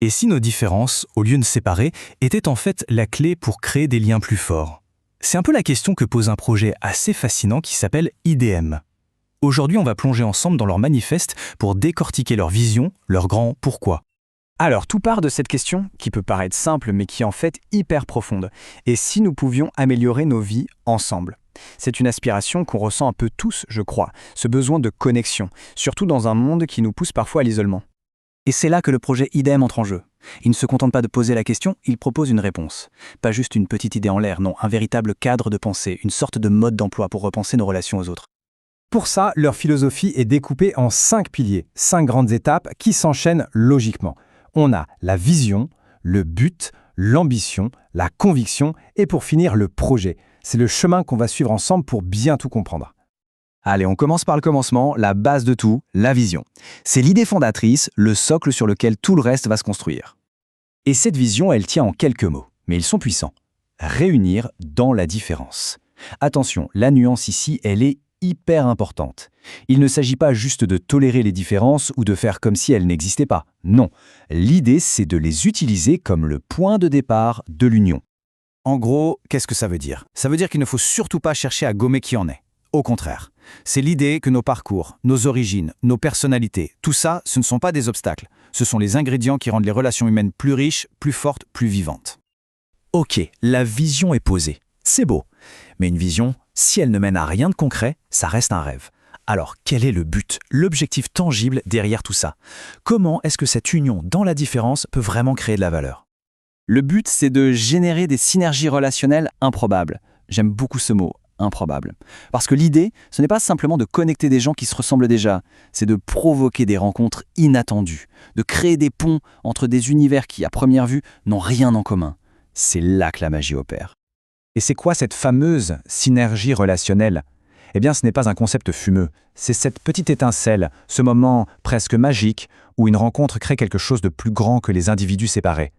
Et si nos différences, au lieu de séparer, étaient en fait la clé pour créer des liens plus forts? C'est un peu la question que pose un projet assez fascinant qui s'appelle IDM. Aujourd'hui, on va plonger ensemble dans leur manifeste pour décortiquer leur vision, leur grand pourquoi. Alors, tout part de cette question, qui peut paraître simple, mais qui est en fait hyper profonde. Et si nous pouvions améliorer nos vies ensemble? C'est une aspiration qu'on ressent un peu tous, je crois, ce besoin de connexion, surtout dans un monde qui nous pousse parfois à l'isolement. Et c'est là que le projet IDEM entre en jeu. Il ne se contente pas de poser la question, il propose une réponse. Pas juste une petite idée en l'air, non, un véritable cadre de pensée, une sorte de mode d'emploi pour repenser nos relations aux autres. Pour ça, leur philosophie est découpée en 5 piliers, 5 grandes étapes qui s'enchaînent logiquement. On a la vision, le but, l'ambition, la conviction et pour finir le projet. C'est le chemin qu'on va suivre ensemble pour bien tout comprendre. Allez, on commence par le commencement, la base de tout, la vision. C'est l'idée fondatrice, le socle sur lequel tout le reste va se construire. Et cette vision, elle tient en quelques mots, mais ils sont puissants. Réunir dans la différence. Attention, la nuance ici, elle est hyper importante. Il ne s'agit pas juste de tolérer les différences ou de faire comme si elles n'existaient pas. Non, l'idée, c'est de les utiliser comme le point de départ de l'union. En gros, qu'est-ce que ça veut dire? Ça veut dire qu'il ne faut surtout pas chercher à gommer qui en est. Au contraire, c'est l'idée que nos parcours, nos origines, nos personnalités, tout ça, ce ne sont pas des obstacles. Ce sont les ingrédients qui rendent les relations humaines plus riches, plus fortes, plus vivantes. Ok, la vision est posée. C'est beau. Mais une vision, si elle ne mène à rien de concret, ça reste un rêve. Alors, quel est le but, l'objectif tangible derrière tout ça? Comment est-ce que cette union dans la différence peut vraiment créer de la valeur? Le but, c'est de générer des synergies relationnelles improbables. J'aime beaucoup ce mot, improbable. Parce que l'idée, ce n'est pas simplement de connecter des gens qui se ressemblent déjà, c'est de provoquer des rencontres inattendues, de créer des ponts entre des univers qui, à première vue, n'ont rien en commun. C'est là que la magie opère. Et c'est quoi cette fameuse synergie relationnelle? Eh bien, ce n'est pas un concept fumeux. C'est cette petite étincelle, ce moment presque magique où une rencontre crée quelque chose de plus grand que les individus séparés.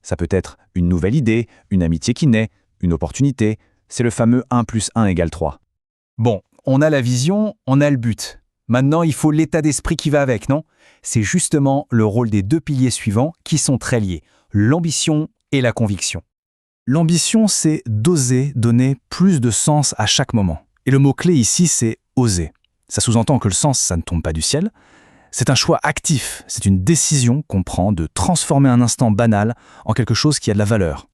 Ça peut être une nouvelle idée, une amitié qui naît, une opportunité. C'est le fameux 1 + 1 = 3. Bon, on a la vision, on a le but. Maintenant, il faut l'état d'esprit qui va avec, non? C'est justement le rôle des 2 piliers suivants qui sont très liés, l'ambition et la conviction. L'ambition, c'est d'oser donner plus de sens à chaque moment. Et le mot-clé ici, c'est oser. Ça sous-entend que le sens, ça ne tombe pas du ciel. C'est un choix actif, c'est une décision qu'on prend de transformer un instant banal en quelque chose qui a de la valeur.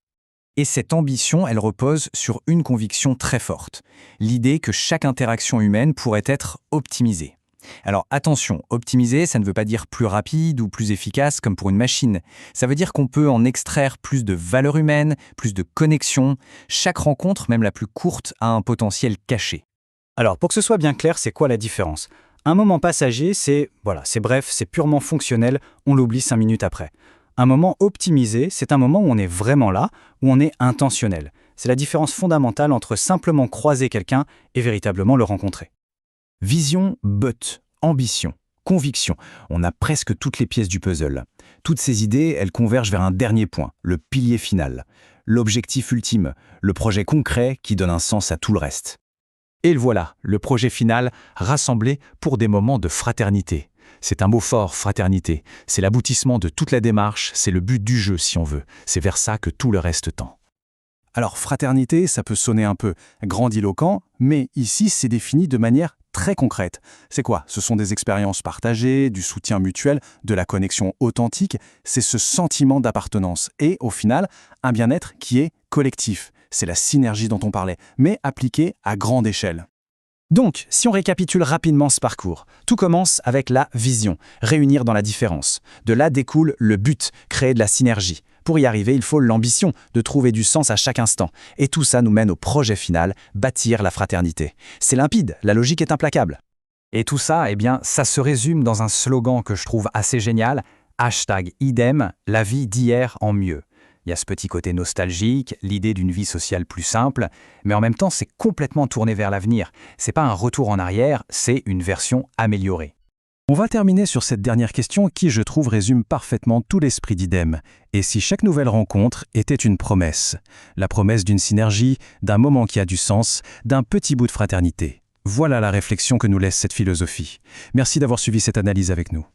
Et cette ambition, elle repose sur une conviction très forte, l'idée que chaque interaction humaine pourrait être optimisée. Alors attention, optimiser, ça ne veut pas dire plus rapide ou plus efficace comme pour une machine. Ça veut dire qu'on peut en extraire plus de valeur humaine, plus de connexion. Chaque rencontre, même la plus courte, a un potentiel caché. Alors, pour que ce soit bien clair, c'est quoi la différence? Un moment passager, c'est bref, c'est purement fonctionnel, on l'oublie 5 minutes après. Un moment optimisé, c'est un moment où on est vraiment là, où on est intentionnel. C'est la différence fondamentale entre simplement croiser quelqu'un et véritablement le rencontrer. Vision, but, ambition, conviction. On a presque toutes les pièces du puzzle. Toutes ces idées, elles convergent vers un dernier point, le pilier final. L'objectif ultime, le projet concret qui donne un sens à tout le reste. Et le voilà, le projet final, rassemblé pour des moments de fraternité. C'est un mot fort, fraternité. C'est l'aboutissement de toute la démarche, c'est le but du jeu si on veut. C'est vers ça que tout le reste tend. Alors, fraternité, ça peut sonner un peu grandiloquent, mais ici, c'est défini de manière très concrète. C'est quoi? Ce sont des expériences partagées, du soutien mutuel, de la connexion authentique. C'est ce sentiment d'appartenance et, au final, un bien-être qui est collectif. C'est la synergie dont on parlait, mais appliquée à grande échelle. Donc, si on récapitule rapidement ce parcours, tout commence avec la vision, réunir dans la différence. De là découle le but, créer de la synergie. Pour y arriver, il faut l'ambition de trouver du sens à chaque instant. Et tout ça nous mène au projet final, bâtir la fraternité. C'est limpide, la logique est implacable. Et tout ça, ça se résume dans un slogan que je trouve assez génial, #IDEM, la vie d'hier en mieux. Il y a ce petit côté nostalgique, l'idée d'une vie sociale plus simple, mais en même temps, c'est complètement tourné vers l'avenir. C'est pas un retour en arrière, c'est une version améliorée. On va terminer sur cette dernière question qui, je trouve, résume parfaitement tout l'esprit d'IDEM. Et si chaque nouvelle rencontre était une promesse? La promesse d'une synergie, d'un moment qui a du sens, d'un petit bout de fraternité. Voilà la réflexion que nous laisse cette philosophie. Merci d'avoir suivi cette analyse avec nous.